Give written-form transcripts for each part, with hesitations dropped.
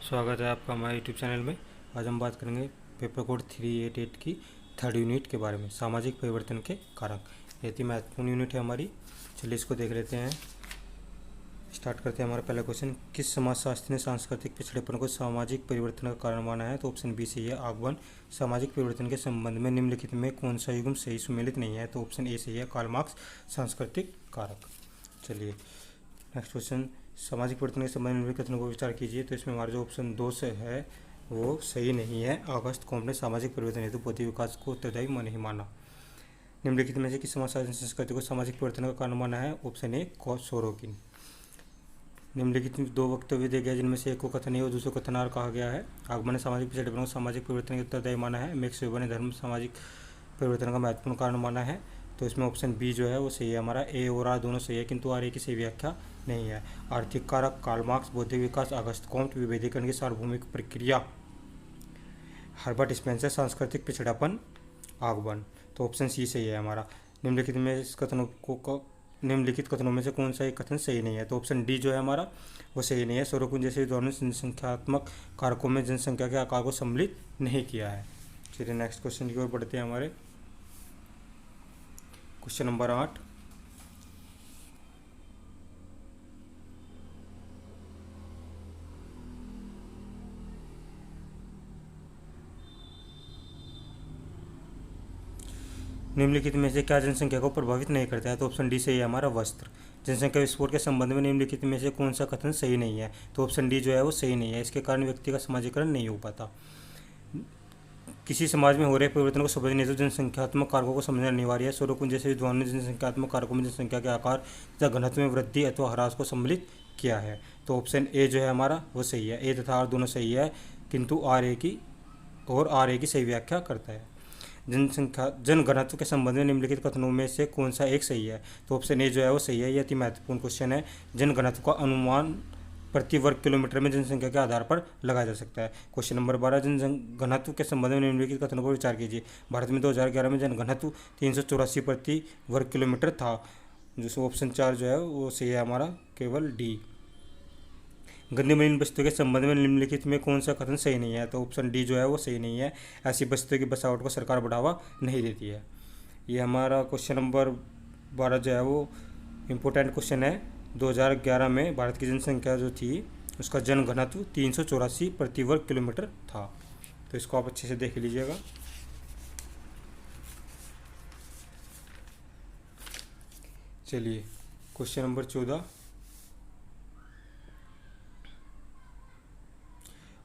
स्वागत है आपका हमारे यूट्यूब चैनल में। आज हम बात करेंगे पेपर कोड 388 की थर्ड यूनिट के बारे में, सामाजिक परिवर्तन के कारक। ये महत्वपूर्ण यूनिट है हमारी। चलिए इसको देख लेते हैं। स्टार्ट करते हैं। हमारा पहला क्वेश्चन, किस समाजशास्त्री ने सांस्कृतिक पिछड़ेपन को सामाजिक परिवर्तन का कारण माना है? तो ऑप्शन बी सही है, आगमन। सामाजिक परिवर्तन के संबंध में निम्नलिखित में कौन सा युग्म सही सुमेलित नहीं है? तो ऑप्शन ए सही है, कार्ल मार्क्स। सांस्कृतिक कारक। चलिए नेक्स्ट क्वेश्चन, सामाजिक परिवर्तन के संबंध में कथनों को विचार कीजिए। तो इसमें हमारा जो ऑप्शन 2 से है वो सही नहीं है। अगस्त कॉम्ट ने सामाजिक परिवर्तन हेतु बौद्धिक विकास को उत्तरदायी नहीं माना। निम्नलिखित में से किस समाज संस्कृति को सामाजिक परिवर्तन का कारण माना है? Option A Sorokin. निम्नलिखित दो वक्तव्य दिए गए जिनमें से एक को कथन ए और दूसरे को कथनार कहा गया है। आगमन ने सामाजिक पिछड़ेपन को सामाजिक परिवर्तन के उत्तरदायी माना है। मैक्स वेबर ने धर्म सामाजिक परिवर्तन का महत्वपूर्ण कारण माना है। तो इसमें ऑप्शन बी जो है वो सही है हमारा। ए और आर दोनों सही है, किंतु आर ए की सही व्याख्या नहीं है। आर्थिक कारक कार्ल मार्क्स, बौद्धिक विकास अगस्त कॉम्ट, विभेदीकरण की सार्वभौमिक प्रक्रिया हर्बर्ट स्पेंसर, सांस्कृतिक पिछड़ापन आगमन। तो ऑप्शन सी सही है हमारा। निम्नलिखित कथनों में से कौन सा एक कथन सही नहीं है? तो ऑप्शन डी जो है हमारा वो सही नहीं है। सोरोकिन जैसे विद्वानों ने जनसंख्यात्मक कारकों में जनसंख्या के आकार को सम्मिलित नहीं किया है। चलिए नेक्स्ट क्वेश्चन की ओर बढ़ते हैं। हमारे क्वेश्चन नंबर 8, निम्नलिखित में से क्या जनसंख्या को प्रभावित नहीं करता है? तो ऑप्शन डी सही है हमारा, वस्त्र। जनसंख्या विस्फोट के संबंध में निम्नलिखित में से कौन सा कथन सही नहीं है? तो ऑप्शन डी जो है वो सही नहीं है। इसके कारण व्यक्ति का समाजीकरण नहीं हो पाता। किसी समाज में हो रहे परिवर्तन को समझने से जनसंख्यात्मक कारकों को समझना अनिवार्य है। सोरोकिन जैसे विद्वानों ने जनसंख्यात्मक कारकों में जनसंख्या के आकार तथा घनत्व में वृद्धि अथवा ह्रास को सम्मिलित किया है। तो ऑप्शन ए जो है हमारा वो सही है। ए तथा आर दोनों सही है, किंतु आर ए की सही व्याख्या करता है। जन घनत्व के संबंध में निम्नलिखित कथनों में से कौन सा एक सही है? तो ऑप्शन ए जो है वो सही है। यह अति महत्वपूर्ण क्वेश्चन है। जन घनत्व का अनुमान प्रति वर्ग किलोमीटर में जनसंख्या के आधार पर लगाया जा सकता है। क्वेश्चन नंबर 12, जन घनत्व के संबंध में निम्नलिखित कथनों पर विचार कीजिए। भारत में 2011 में जन घनत्व 384 प्रति वर्ग किलोमीटर था। जो ऑप्शन 4 जो है वो सही है हमारा, केवल डी। गंदी मलिन बस्तियों के संबंध में निम्नलिखित में कौन सा कथन सही नहीं है? तो ऑप्शन डी जो है वो सही नहीं है। ऐसी बस्तियों की बसावट को सरकार बढ़ावा नहीं देती है। ये हमारा क्वेश्चन नंबर 12 जो है वो इम्पोर्टेंट क्वेश्चन है। 2011 में भारत की जनसंख्या जो थी उसका जन घनत्व 384 प्रति वर्ग किलोमीटर था। तो इसको आप अच्छे से देख लीजिएगा। चलिए क्वेश्चन नंबर 14,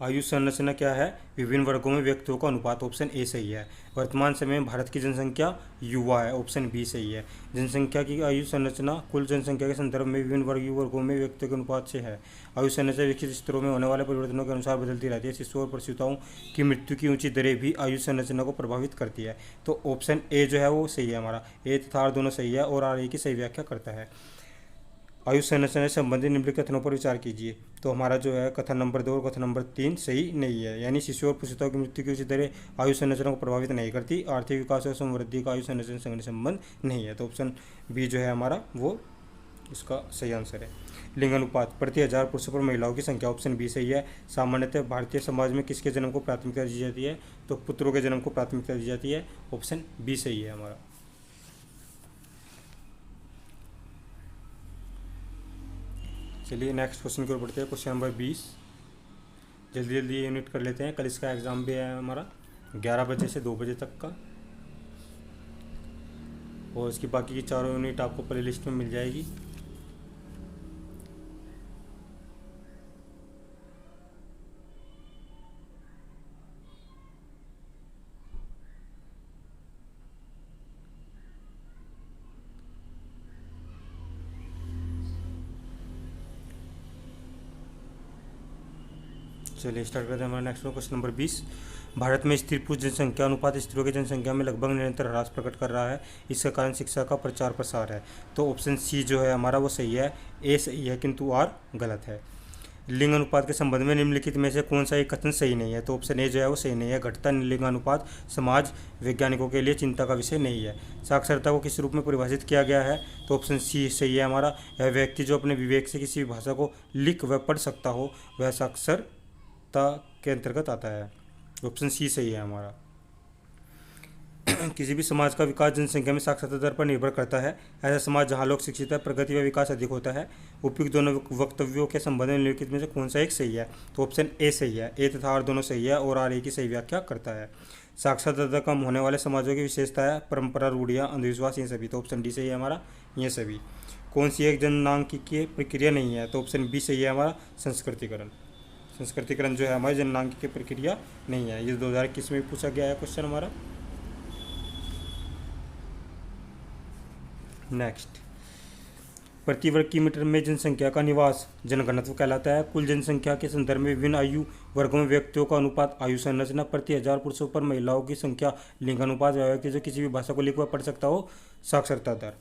आयु संरचना क्या है? विभिन्न वर्गों में व्यक्तियों का अनुपात। ऑप्शन ए सही है। वर्तमान समय में भारत की जनसंख्या युवा है। ऑप्शन बी सही है। जनसंख्या की आयु संरचना कुल जनसंख्या के संदर्भ में विभिन्न वर्गों में व्यक्तियों के अनुपात से है। आयु संरचना विकसित स्तरों में होने वाले परिवर्तनों के अनुसार बदलती रहती है। शिशुओं और प्रसूताओं की मृत्यु की ऊंची दरें भी आयु संरचना को प्रभावित करती है। तो ऑप्शन ए जो है वो सही है हमारा। ए तथा आर दोनों सही है और आर ए की सही व्याख्या करता है। आयु संरचना से संबंधित निम्नलिखित कथनों पर विचार कीजिए। तो हमारा जो है कथन नंबर 2 और कथन नंबर 3 सही नहीं है। यानी शिशु और प्रसूताओं की मृत्यु की उसी दरें आयु संरचना को प्रभावित नहीं करती। आर्थिक विकास और समृद्धि का आयु संरचना से संबंध नहीं है। तो ऑप्शन बी जो है हमारा वो इसका सही आंसर है। लिंग अनुपात प्रति 1000 पुरुषों पर महिलाओं की संख्या। ऑप्शन बी सही है। सामान्यतः भारतीय समाज में किसके जन्म को प्राथमिकता दी जाती है? तो पुत्रों के जन्म को प्राथमिकता दी जाती है। ऑप्शन बी सही है हमारा। चलिए नेक्स्ट क्वेश्चन की ओर बढ़ते हैं। क्वेश्चन नंबर 20, जल्दी जल्दी यूनिट कर लेते हैं। कल इसका एग्ज़ाम भी है हमारा 11 बजे से 2 बजे तक का, और इसकी बाकी की चारों यूनिट आपको प्ले लिस्ट में मिल जाएगी। चलिए स्टार्ट करते हैं हमारा नेक्स्ट क्वेश्चन नंबर 20। भारत में स्त्री पुरुष जनसंख्या अनुपात स्त्रियों की जनसंख्या में लगभग निरंतर ह्रास प्रकट कर रहा है। इसका कारण शिक्षा का प्रचार प्रसार है। तो ऑप्शन सी जो है हमारा वो सही है। ए सही है, किंतु आर गलत है। लिंग अनुपात के संबंध में निम्नलिखित में से कौन सा एक कथन सही नहीं है? तो ऑप्शन ए जो है वो सही नहीं है। घटता लिंगानुपात समाज वैज्ञानिकों के लिए चिंता का विषय नहीं है। साक्षरता को किस रूप में परिभाषित किया गया है? तो ऑप्शन सी सही है हमारा। यह व्यक्ति जो अपने विवेक से किसी भी भाषा को लिख व पढ़ सकता हो वह साक्षरता अवस्था के अंतर्गत आता है। ऑप्शन सी सही है हमारा। किसी भी समाज का विकास जनसंख्या में साक्षरता दर पर निर्भर करता है। ऐसा समाज जहां लोग शिक्षित है, प्रगति व विकास अधिक होता है। उपयुक्त दोनों वक्तव्यों के संबंध में निम्नलिखित में से कौन सा एक सही है? तो ऑप्शन ए सही है। ए तथा आर दोनों सही है और आर ए की सही व्याख्या करता है। साक्षरता दर कम होने वाले समाजों की विशेषता है परंपरा, रूढ़ियाँ, अंधविश्वास, ये सभी। तो ऑप्शन डी सही है हमारा, ये सभी। कौन सी एक जननांकिकीय प्रक्रिया नहीं है? तो ऑप्शन बी सही है हमारा, संस्कृतिकरण। संस्कृतिकरण जो है हमारी जननांकिकीय प्रक्रिया नहीं है। ये 2021 में पूछा गया है क्वेश्चन हमारा। नेक्स्ट, प्रति वर्ग किलोमीटर में जनसंख्या का निवास जनघनत्व कहलाता है। कुल जनसंख्या के संदर्भ में विभिन्न आयु वर्गों में व्यक्तियों का अनुपात, आयु संरचना, प्रति हजार पुरुषों पर महिलाओं की संख्या, लिंगानुपात, व्यक्ति जो किसी भी भाषा को लिख व पढ़ सकता हो, साक्षरता दर।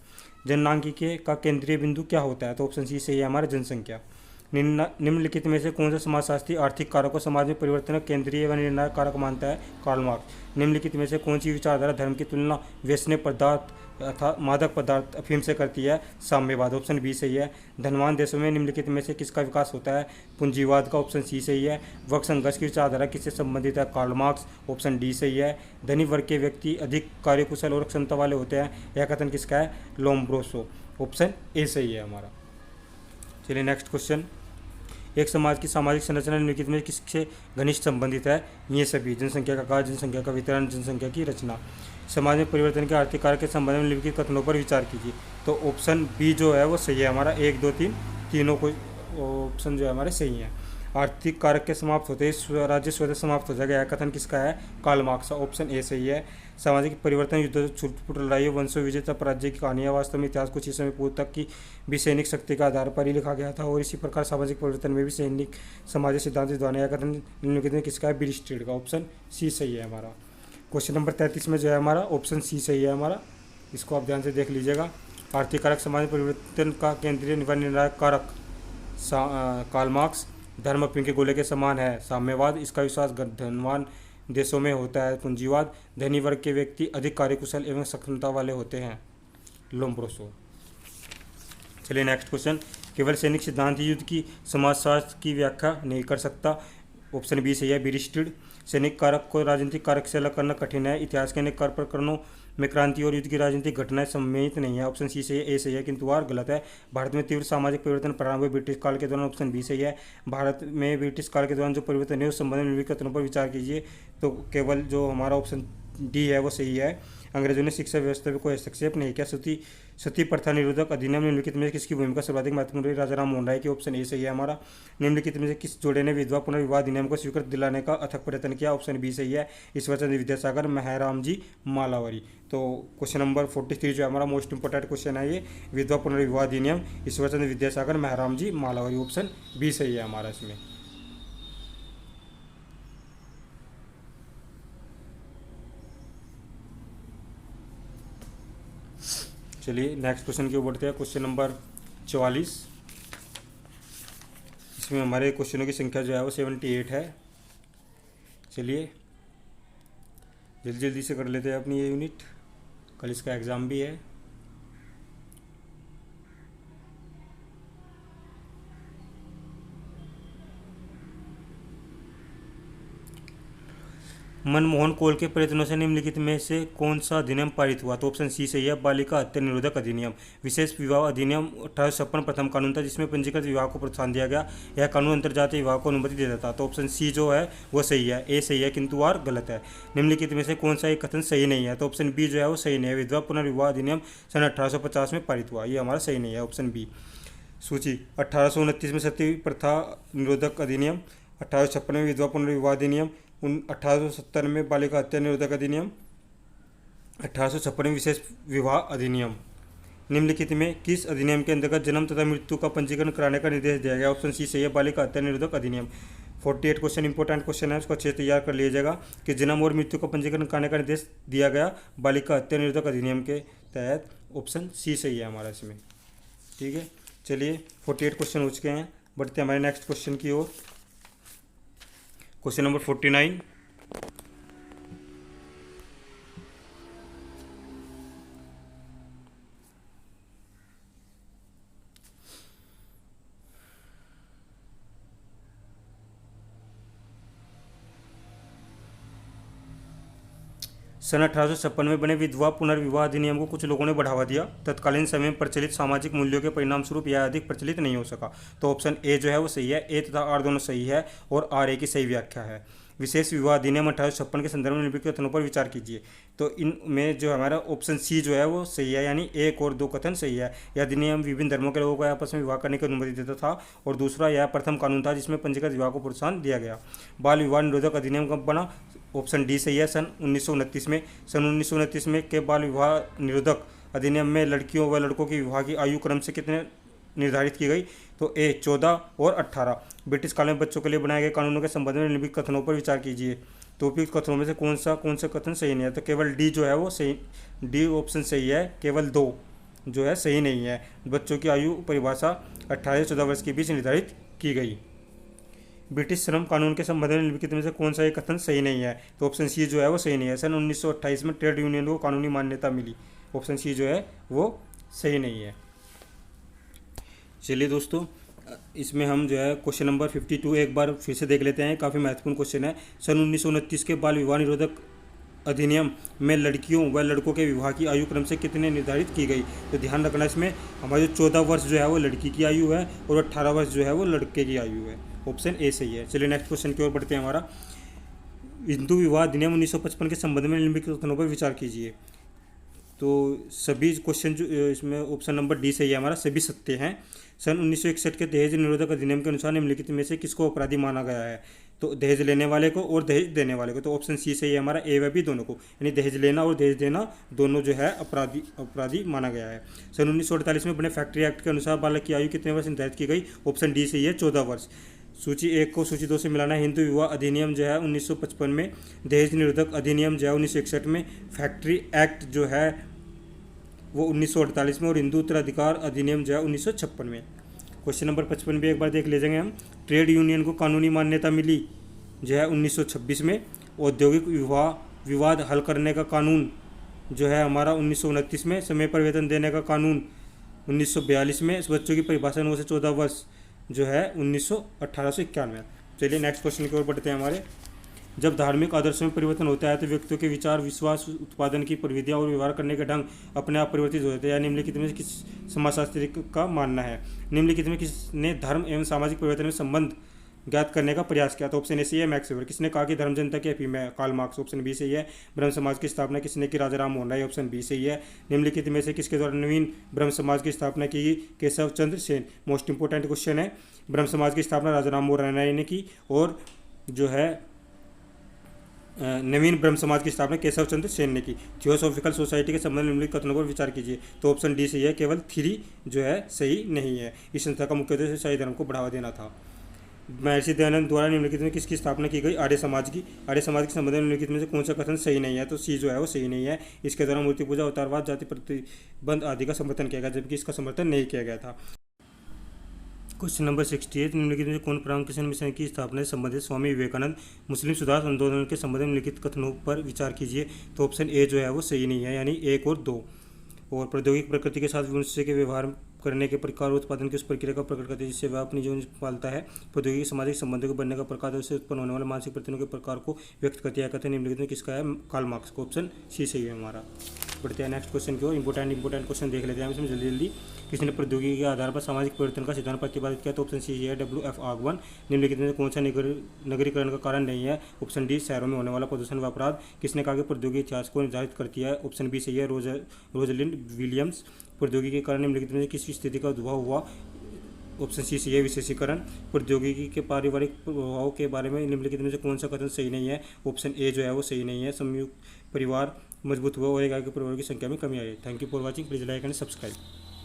जननांकिकीय का केंद्रीय बिंदु क्या होता है? तो ऑप्शन सी सही है हमारा, जनसंख्या। निम्नलिखित में से कौन सा समाजशास्त्री आर्थिक कारक को समाज में परिवर्तन का केंद्रीय व निर्णायक कारक मानता है? Karl Marx. निम्नलिखित में से कौन सी विचारधारा धर्म की तुलना व्यसनीय पदार्थ अर्थात मादक पदार्थ अफीम से करती है? साम्यवाद। ऑप्शन बी सही है। धनवान देशों में निम्नलिखित में से किसका विकास होता है? पूंजीवाद का। ऑप्शन सी सही है। वर्ग संघर्ष की विचारधारा किससे संबंधित है? Karl marks. ऑप्शन डी सही है। धनी वर्ग के व्यक्ति अधिक कार्यकुशल और क्षमता वाले होते हैं, यह कथन किसका है? लोम्ब्रोसो। ऑप्शन ए सही है हमारा। चलिए नेक्स्ट क्वेश्चन, एक समाज की सामाजिक संरचना निम्नलिखित में किससे घनिष्ठ संबंधित है? ये सभी। जनसंख्या का आकार, जनसंख्या का वितरण, जनसंख्या की रचना। समाज में परिवर्तन के आर्थिक कारक के संबंध में निम्नलिखित कथनों पर विचार कीजिए। तो ऑप्शन बी जो है वो सही है हमारा। 1, 2, 3 तीनों को ऑप्शन जो है हमारे सही हैं। आर्थिक कारक के समाप्त होते ही स्वराज्य स्वतः समाप्त हो जाएगा, यह कथन किसका है? Karl marks. ऑप्शन ए सही है। सामाजिक परिवर्तन, युद्ध, छूट लड़ाई, वंशों, विजेता पराजय की कहानियाँ वास्तव में इतिहास कुछ ही समय पूर्व तक की भी सैनिक शक्ति के आधार पर ही लिखा गया था और इसी प्रकार सामाजिक परिवर्तन में भी सैनिक सामाजिक सिद्धांत द्वारा, यह कथन निम्नलिखित में किसका है? ब्रिस्टेड का। ऑप्शन सी सही है हमारा। क्वेश्चन नंबर 33 में जो है हमारा ऑप्शन सी सही है हमारा, इसको आप ध्यान से देख लीजिएगा। आर्थिक कारक समाज परिवर्तन का केंद्रीय निर्णायक कारक कार्ल मार्क्स। धर्म अफीम के गोले के समान है, साम्यवाद। इसका विश्वास धनवान देशों में होता है, पूंजीवाद। धनी वर्ग के व्यक्ति अधिक कार्यकुशल एवं सक्षमता वाले होते हैं, लोम्ब्रोसो। चलिए नेक्स्ट क्वेश्चन, केवल सैनिक सिद्धांत युद्ध की समाजशास्त्र की व्याख्या नहीं कर सकता। ऑप्शन बी सही है, ब्रिस्टेड। सैनिक कारक को राजनीतिक कारक से अलग करना कठिन है। इतिहास के अनेक प्रकरणों में क्रांति और युद्ध की राजनीतिक घटनाएं सम्मिलित नहीं है। ऑप्शन सी सही है। ए सही है किंतु आर गलत है। भारत में तीव्र सामाजिक परिवर्तन प्रारंभ हुए ब्रिटिश काल के दौरान। ऑप्शन बी सही है। भारत में ब्रिटिश काल के दौरान जो परिवर्तन है उस संबंध में निम्नलिखित कथनों पर विचार कीजिए। तो केवल जो हमारा ऑप्शन डी है वो सही है। अंग्रेजों ने शिक्षा व्यवस्था में कोई हस्तक्षेप नहीं किया। सती प्रथा निरोधक अधिनियम निम्नलिखित में किसकी भूमिका सर्वाधिक महत्वपूर्ण रही? राजा राम मोहन राय की। ऑप्शन ए सही है हमारा। निम्नलिखित में से किस जोड़े ने विधवा पुनर्विवाह अधिनियम को स्वीकृत दिलाने का अथक प्रयत्न किया? ऑप्शन बी सही है, ईश्वरचंद्र विद्यासागर, महराम जी मालावरी। तो क्वेश्चन नंबर 43 जो हमारा मोस्ट इंपोर्टेंट क्वेश्चन है ये, विधवा पुनर्विवाह अधिनियम, ईश्वरचंद्र विद्यासागर, महराम जी मालावरी। ऑप्शन बी सही है हमारा इसमें। चलिए नेक्स्ट क्वेश्चन की ओर बढ़ते हैं। क्वेश्चन नंबर 44, इसमें हमारे क्वेश्चनों की संख्या जो है वो 78 है। चलिए जल्दी जल्दी से कर लेते हैं अपनी ये यूनिट, कल इसका एग्ज़ाम भी है। मनमोहन कोल के प्रयत्नों से निम्नलिखित में से कौन सा अधिनियम पारित हुआ? तो ऑप्शन सी सही है, बालिका हत्या निरोधक अधिनियम। विशेष विवाह अधिनियम 1856 प्रथम कानून था जिसमें पंजीकृत विवाह को प्रोत्साहन दिया गया। यह कानून अंतर्जातीय विवाह को अनुमति देता था। तो ऑप्शन सी जो है वो सही है। ए सही है किंतु आर गलत है। निम्नलिखित में से कौन सा एक कथन सही नहीं है? तो ऑप्शन बी जो है वो सही नहीं है। विधवा पुनर्विवाह अधिनियम सन 1850 में पारित हुआ, ये हमारा सही नहीं है, ऑप्शन बी। सूची 1829 में सती प्रथा निरोधक अधिनियम, 1856 में विधवा पुनर्विवाह अधिनियम, 1870 में बालिका हत्या निरोधक अधिनियम, 1856 में विशेष विवाह अधिनियम। निम्नलिखित में किस अधिनियम के अंतर्गत जन्म तथा मृत्यु का पंजीकरण कराने का निर्देश दिया गया? ऑप्शन सी सही है, बालिका हत्या निरोधक अधिनियम। 48 क्वेश्चन इंपॉर्टेंट क्वेश्चन है, उसको अच्छे से तैयार कर लीजिएगा कि जन्म और मृत्यु का पंजीकरण कराने का निर्देश दिया गया बालिका हत्या निरोधक अधिनियम के तहत। ऑप्शन सी सही है हमारा इसमें। ठीक है, चलिए 48 क्वेश्चन हो चुके हैं, बढ़ते हैं हमारे नेक्स्ट क्वेश्चन की ओर। क्वेश्चन नंबर 49, सन 1856 में बने विधवा पुनर्विवाह अधिनियम को कुछ लोगों ने बढ़ावा दिया। तत्कालीन समय में प्रचलित सामाजिक मूल्यों के परिणाम स्वरूप यह अधिक प्रचलित नहीं हो सका। तो ऑप्शन ए जो है वो सही है। ए तथा आर दोनों सही है और आर ए की सही व्याख्या है। विशेष विवाह अधिनियम 1856 के संदर्भ में निम्नलिखित कथनों पर विचार कीजिए। तो इनमें जो हमारा ऑप्शन सी जो है वो सही है, यानी एक और दो कथन सही है। यह अधिनियम विभिन्न धर्मों के लोगों को आपस में विवाह करने की अनुमति देता था। और दूसरा, यह प्रथम कानून था जिसमें पंजीकृत विवाह को प्रोत्साहन दिया गया। बाल विवाह निरोधक अधिनियम कब बना? ऑप्शन डी सही है, सन 1929 में। सन 1929 में के बाल विवाह निरोधक अधिनियम में लड़कियों व लड़कों की विवाह की आयु क्रम से कितने निर्धारित की गई? तो ए 14 और 18। ब्रिटिश काल में बच्चों के लिए बनाए गए कानूनों के संबंध में निम्नलिखित कथनों पर विचार कीजिए। तो उपयुक्त कथनों में से कौन सा कथन सही नहीं है? तो केवल डी जो है वो सही, डी ऑप्शन सही है। केवल दो जो है सही नहीं है। बच्चों की आयु परिभाषा 18 से 14 वर्ष के बीच निर्धारित की गई। ब्रिटिश श्रम कानून के संबंध में निम्नलिखित में से कौन सा एक कथन सही नहीं है? तो ऑप्शन सी जो है वो सही नहीं है। सन 1928 में ट्रेड यूनियन को कानूनी मान्यता मिली। ऑप्शन सी जो है वो सही नहीं है। चलिए दोस्तों, इसमें हम जो है क्वेश्चन नंबर 52 एक बार फिर से देख लेते हैं। काफ़ी महत्वपूर्ण क्वेश्चन है। सन 1929 के बाल विवाह निरोधक अधिनियम में लड़कियों व लड़कों के विवाह की आयु क्रम से कितने निर्धारित की गई? तो ध्यान रखना, इसमें हमारी जो 14 वर्ष जो है वो लड़की की आयु है और 18 वर्ष जो है वो लड़के की आयु है। ऑप्शन ए सही है। चलिए नेक्स्ट क्वेश्चन की ओर बढ़ते हैं। हमारा हिंदू विवाह अधिनियम 1955 के संबंध में निम्नलिखित कथनों पर विचार कीजिए। तो सभी क्वेश्चन जो इसमें ऑप्शन नंबर डी सही है हमारा, सभी सत्य हैं। सन 1961 के दहेज निरोधक अधिनियम के अनुसार निम्नलिखित में से किसको अपराधी माना गया है? तो दहेज लेने वाले को और दहेज देने वाले को। तो ऑप्शन सी सही है हमारा, ए व बी दोनों को, यानी दहेज लेना और दहेज देना दोनों जो है अपराधी माना गया है। सन 1948 में बने फैक्ट्री एक्ट के अनुसार बालक की आयु कितने वर्ष निर्धारित की गई? ऑप्शन डी सही है, 14 वर्ष। सूची 1 को सूची 2 से मिलाना है। हिंदू विवाह अधिनियम जो है 1955 में, दहेज निरोधक अधिनियम जो है 1961 में, फैक्ट्री एक्ट जो है वो 1948 में और हिंदू उत्तराधिकार अधिनियम जो है 1956 में। क्वेश्चन नंबर 55 भी एक बार देख ले जाएंगे हम। ट्रेड यूनियन को कानूनी मान्यता मिली जो है 1926 में। औद्योगिक विवाद हल करने का कानून जो है हमारा 1929 में। समय पर वेतन देने का कानून 1942 में। बच्चों की परिभाषा 9 से 14 वर्ष जो है 18 से 91। चलिए नेक्स्ट क्वेश्चन की ओर बढ़ते हैं हमारे। जब धार्मिक आदर्शों में परिवर्तन होता है तो व्यक्तियों के विचार, विश्वास, उत्पादन की प्रविधियां और व्यवहार करने के ढंग अपने आप परिवर्तित हो जाते हैं। निम्नलिखित में किस समाजशास्त्री का मानना है? निम्नलिखित में किसने धर्म एवं सामाजिक परिवर्तन में संबंध ज्ञात करने का प्रयास किया? तो ऑप्शन ए सही है, मैक्स वेबर। किसने कहा कि धर्म जनता की अफीम है? Karl marks. ऑप्शन बी सही है। ब्रह्म समाज की स्थापना किसने की? राजा राम मोहन राय। ऑप्शन बी सही है। निम्नलिखित में से किसके द्वारा नवीन ब्रह्म समाज की स्थापना की गई? Keshav Chandra Sen. Most important question है। ब्रह्म समाज की स्थापना राजा राम मोहन राय ने की और जो है नवीन ब्रह्म समाज की स्थापना केशव चंद्र सेन ने की। थियोसॉफिकल सोसाइटी के संबंध में निम्नलिखित कथनों पर विचार कीजिए। तो ऑप्शन डी सही है। केवल 3 जो है सही नहीं है। इस संस्था का मुख्य उद्देश्य ईसाई धर्म को बढ़ावा देना था। महर्षि दयानंद द्वारा निम्नलिखित में किसकी स्थापना की गई? आर्य समाज की। आर्य समाज के संबंध में निम्नलिखित में से कौन सा कथन सही नहीं है? तो सी जो है वो सही नहीं है। इसके द्वारा मूर्ति पूजा, अवतारवाद, जाति प्रतिबंध आदि का समर्थन किया गया, जबकि इसका समर्थन नहीं किया गया था। क्वेश्चन नंबर 68, निम्नलिखित में कौन रामकृष्ण मिशन की स्थापना से संबंधित स्वामी विवेकानंद मुस्लिम सुधार आंदोलन के संबंध में निम्नलिखित कथनों पर विचार कीजिए। तो ऑप्शन ए जो है वो सही नहीं है, यानी 1 और 2। और प्रौद्योगिक प्रकृति के साथ मनुष्य के व्यवहार करने के प्रकार और उत्पादन की उस प्रक्रिया का प्रकट करते हैं जिससे वह अपनी जीवन पालता है। प्रौद्योगिकी सामाजिक संबंधों के बनने का प्रकार और उससे उत्पन्न होने वाले मानसिक प्रत्ययों के प्रकार को व्यक्त करती है। कहते हैं निम्नलिखित में किसका है? कार्ल मार्क्स का। ऑप्शन सी सही है हमारा। बढ़ते हैं नेक्स्ट क्वेश्चन की ओर। इंपोर्टेंट क्वेश्चन देख लेते हैं इसमें जल्दी। किसने प्रौद्योगिकी के आधार पर सामाजिक परिवर्तन का सिद्धांत प्रतिपादित किया? तो ऑप्शन सी है, WF आगमन। निम्नलिखित में कौन सा नगरीकरण का कारण नहीं है? ऑप्शन डी, शहरों में होने वाला प्रदूषण व अपराध। किसने कहा कि प्रौद्योगिकी इतिहास को निर्धारित करती है? ऑप्शन बी सही है, रोजलिंड विलियम्स। प्रौद्योगिकी के कारण निम्नलिखित में किस स्थिति का उद्भव हुआ? ऑप्शन सी सही है, विशेषीकरण। प्रौद्योगिकी के पारिवारिक प्रभाव के बारे में निम्नलिखित में से कौन सा कथन सही नहीं है? ऑप्शन ए जो है वो सही नहीं है, संयुक्त परिवार मजबूत हुआ और एक आगे परिवार की संख्या में कमी आई। Thank you for watching. Please like and subscribe.